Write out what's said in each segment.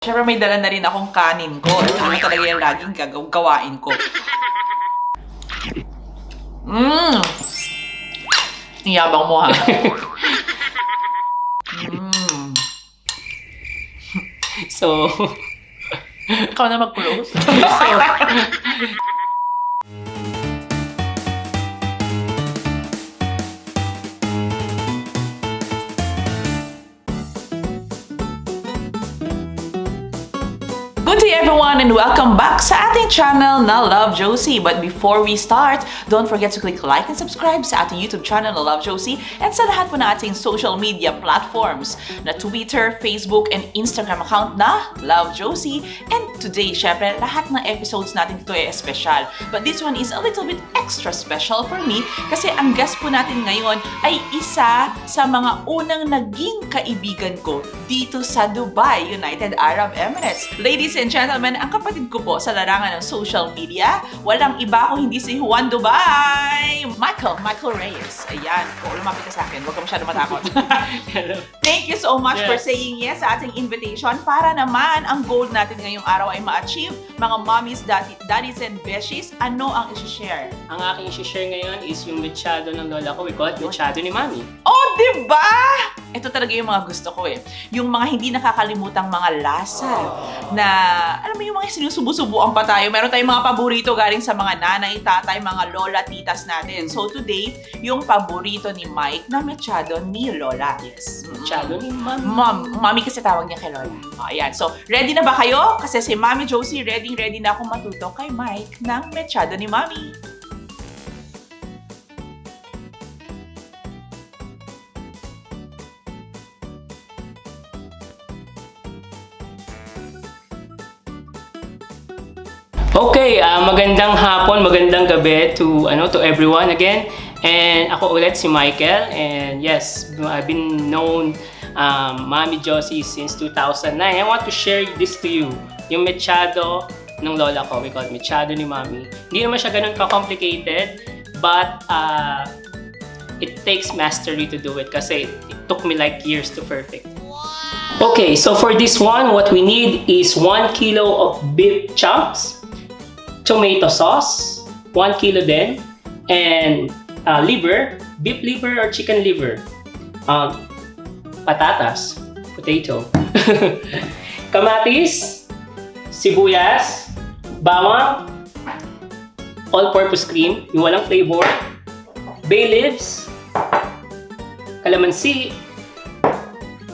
Siyempre may dala na rin akong kanin ko. Ito naman talaga yung laging gawain ko. Iyabang mo ha. So, Ikaw na mag-close. Good day everyone and welcome back sa ating channel na Love Josie. But before we start, don't forget to click like and subscribe sa ating YouTube channel na Love Josie and sa lahat po na ating social media platforms na Twitter, Facebook, and Instagram account na Love Josie. And today, syempre, lahat ng episodes natin dito ay special. But this one is a little bit extra special for me kasi ang guest po natin ngayon ay isa sa mga unang naging kaibigan ko dito sa Dubai, United Arab Emirates. Ladies and gentlemen, ang kapatid ko po sa larangan ng social media, walang iba kung hindi si Juan Dubai! Mykhel Reyes. Ayan. O, lumapit ka sa akin. Huwag ka masyado matakot. hello. Thank you so much for saying yes sa ating invitation para naman ang goal natin ngayong araw ay ma-achieve. Mga mommies, daddies, and beshies, ano ang isi-share? Ang aking isi-share ngayon is yung mechado ng lola ko. We call it mechado ni mami. Oh, diba? Ito talaga yung mga gusto ko eh. Yung mga hindi nakakalimutang mga lasa na, alam mo yung mga sinusubo-subuan pa tayo. Meron tayong mga paborito galing sa mga nanay, tatay, mga lola, titas natin. So today, yung paborito ni Mike na mechado ni lola. Yes, mechado ni mami. Mami kasi tawag niya kay lola. Ayan. So, ready na ba kayo? Kasi si Mami Josie, ready na akong matuto kay Mike ng mechado ni mami. Okay, magandang hapon, magandang gabi to everyone again. And ako ulit si Mykhel, and yes, I've been known Mami Josie since 2009. I want to share this to you, yung mechado ng lola ko. We call it mechado ni mami. Hindi naman siya ganun ka-complicated, but it takes mastery to do it kasi it took me like years to perfect. Okay, so for this one, what we need is 1 kilo of beef chunks, tomato sauce, 1 kilo din, and liver, beef liver or chicken liver, patatas, potato, kamatis, sibuyas, bawang, all-purpose cream, yung walang flavor, bay leaves, calamansi,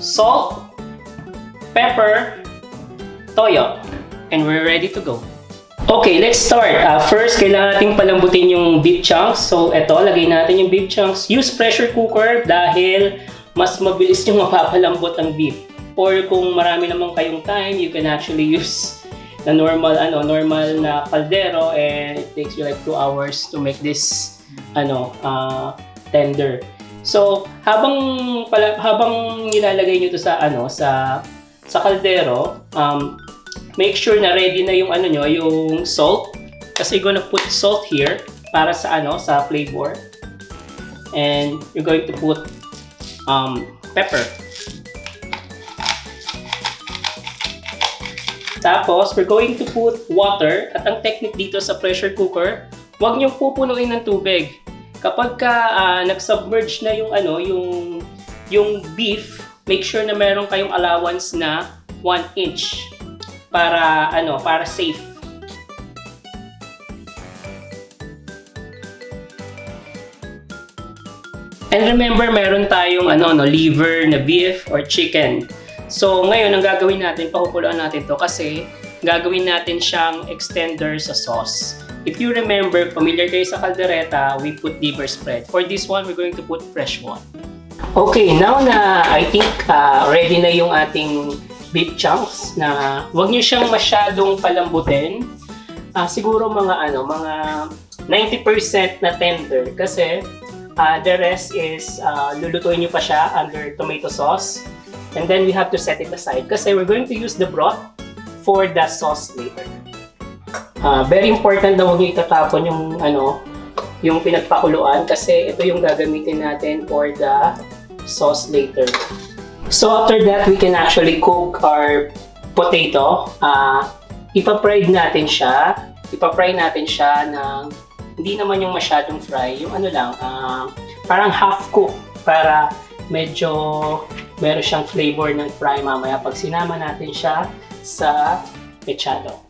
salt, pepper, toyo, and we're ready to go. Okay, let's start. First, kailangan nating palambutin yung beef chunks. So, eto, lagay natin yung beef chunks. Use pressure cooker dahil mas mabilis yung mapapalambot ang beef. Or kung marami naman kayong time, you can actually use the normal na kaldero, and it takes you like 2 hours to make this tender. So, habang nilalagay niyo to sa kaldero, make sure na ready na yung yung salt, kasi you're gonna put salt here para sa flavor, and you're going to put pepper. Tapos we're going to put water, at ang technique dito sa pressure cooker, huwag niyong pupunuin ng tubig. Kapag nag-submerge na yung beef, make sure na meron kayong allowance na 1 inch. Para safe. And remember, meron tayong liver na beef or chicken. So ngayon, ang gagawin natin, pakukuluan natin to kasi gagawin natin siyang extender sa sauce. If you remember, familiar kayo sa kaldereta, we put liver spread. For this one, we're going to put fresh one. Okay, now na I think ready na yung ating beef chunks, na huwag niyo siyang masyadong palambutin. Siguro mga 90% na tender kasi the rest is lulutuin niyo pa siya under tomato sauce, and then we have to set it aside kasi we're going to use the broth for the sauce later. Very important na huwag niyo itatapon yung pinagpakuluan kasi ito yung gagamitin natin for the sauce later. So after that, we can actually cook our potato. Ipa-fry natin siya. Ipa-fry natin siya ng hindi naman yung masyadong fry, yung ano lang, parang half cook para medyo meron siyang flavor ng fry mamaya pag sinama natin siya sa mechado.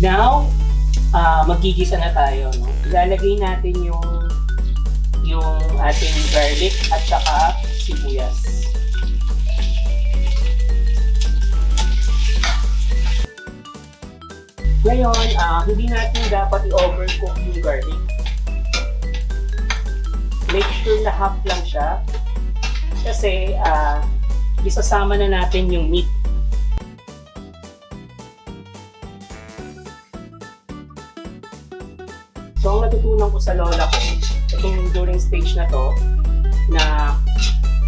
Now, magigisa na tayo. No? Ilalagay natin yung ating garlic at saka sibuyas. Ngayon, hindi natin dapat i-overcook yung garlic. Make sure na half lang siya. Kasi, isasama na natin yung meat. So, ang natutunan ko sa lola ko, itong during stage na to, na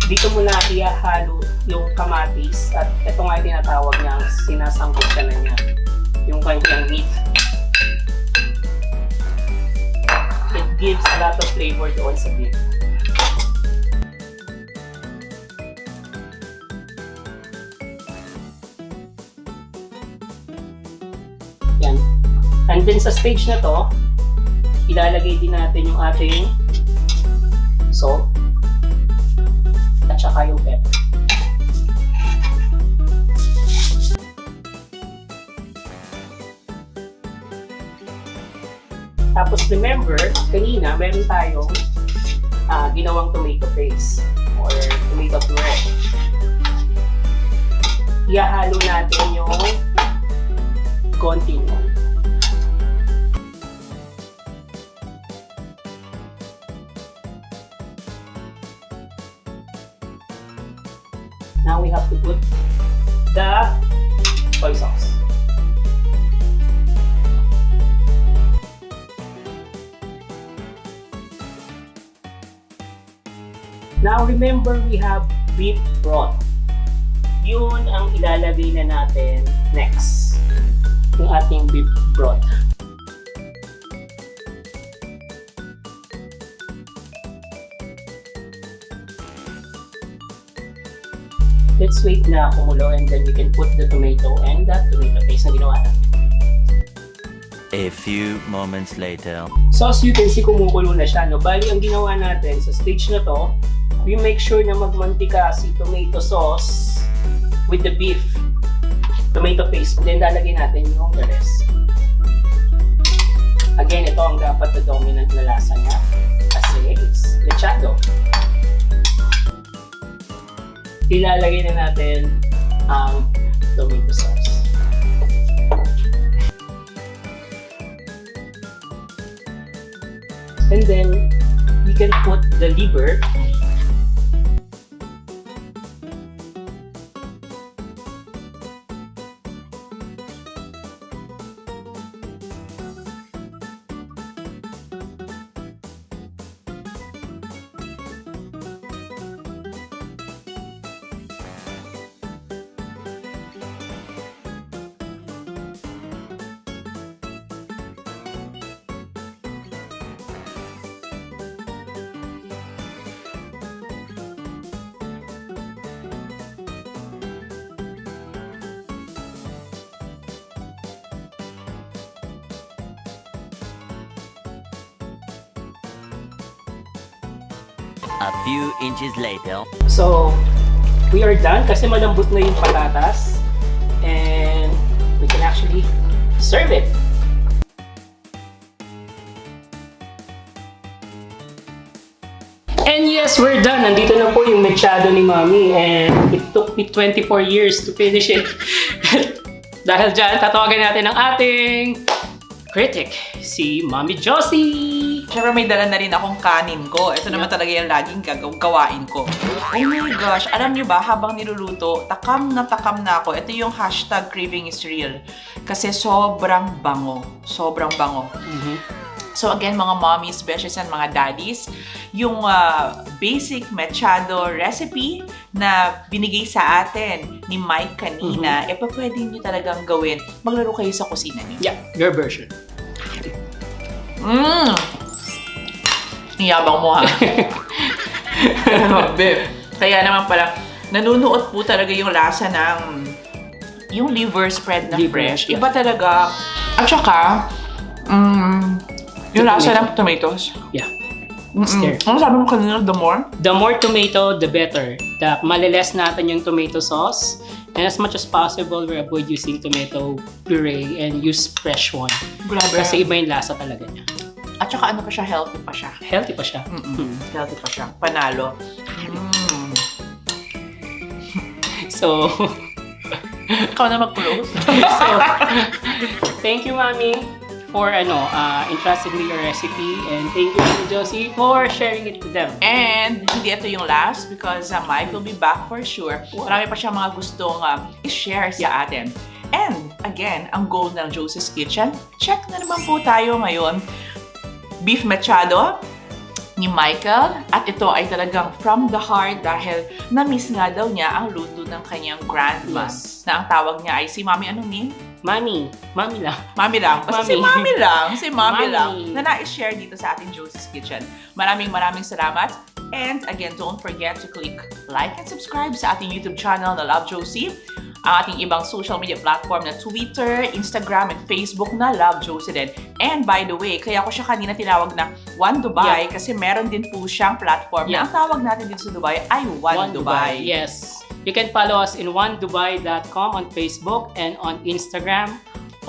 dito mo na ihahalo yung kamatis at ito nga yung tinatawag niya, sinasangkot ka na niya, yung kanyang meat. It gives a lot of flavor doon sa beef. Yan. And then sa stage na to, ilalagay din natin yung ating salt at saka yung pepper. Tapos remember, kanina meron tayong ginawang tomato paste or tomato puree. Ihahalo natin yung konti mo. Now we have to put the soy sauce. Now remember, we have beef broth. Yun ang ilalagay na natin next. Yung ating beef broth. Let's wait na kumulo and then we can put the tomato and the tomato paste na ginawa natin. A few moments later. So as you can see, kumukulo na siya. No? Bali, ang ginawa natin sa stage na to, we make sure na magmantika si tomato sauce with the beef tomato paste. Then lalagyan natin yung the rest. Again, ito ang dapat na dominant na lasa niya kasi it's mechado. Ilalagay na natin ang tomato sauce. And then, we can put the liver. A few inches later. So, we are done kasi malambot na yung patatas and we can actually serve it. And yes, we're done. Nandito na po yung mechado ni Mommy and it took me 24 years to finish it. Dahil dyan, tatawagan natin ang ating critic, si Mommy Josie. Siyempre may dala na rin akong kanin ko. Ito naman talaga yung laging gawain ko. Oh my gosh, alam niyo ba, habang niluluto, takam na ako. Ito yung hashtag craving is real. Kasi sobrang bango. Sobrang bango. So again, mga mommies, beshes, and mga daddies, yung basic mechado recipe na binigay sa atin ni Mike kanina, pwede nyo talagang gawin. Maglaro kayo sa kusina niyo. Yeah, your version. Iyabang mo ha. Grabe. Kaya naman pala, nanunuot po talaga yung lasa ng yung liver spread na fresh. Iba talaga. At saka, yung lasa ng tomatoes. Yeah. Ano sabi mo kanina, the more? The more tomato, the better. Maliles natin yung tomato sauce. And as much as possible, we avoid using tomato puree and use fresh one. Grabe. Kasi iba yung lasa talaga niya. At saka ano pa siya, healthy pa siya. Healthy pa siya. Healthy pa siya. Panalo. So, Ikaw na mag-close. so, thank you, Mami, for entrusting me your recipe. And thank you, Josie, for sharing it to them. And hindi ito yung last because Mike will be back for sure. Marami pa siyang mga gustong i-share sa atin. And again, ang goal ng Josie's Kitchen, check na naman po tayo ngayon. Beef Mechado ni Mykhel. At ito ay talagang from the heart dahil na-miss nga daw niya ang luto ng kanyang grandma. Yes. Na ang tawag niya ay si Mami, anong name? Mami lang. Mami lang. Basta si Mami. Mami lang. Si Mami Mami. lang. Na na-share dito sa ating Josie's Kitchen. Maraming salamat. And again, don't forget to click like and subscribe sa ating YouTube channel na Love Josie. Ang ating ibang social media platform na Twitter, Instagram, and Facebook na Love Josie din. And by the way, kaya ko siya kanina tinawag na One Dubai kasi meron din po siyang platform na ang tawag natin dito sa Dubai ay One Dubai. Yes. You can follow us in onedubai.com on Facebook and on Instagram.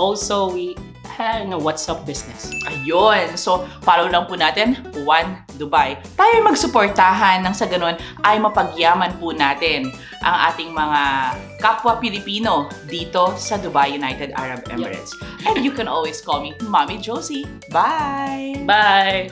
Also, we have WhatsApp business. Ayun. So, follow lang po natin, One Dubai. Tayo magsuportahan nang sa ganun ay mapagyaman po natin ang ating mga kapwa Pilipino dito sa Dubai, United Arab Emirates. And you can always call me Mommy Josie. Bye! Bye!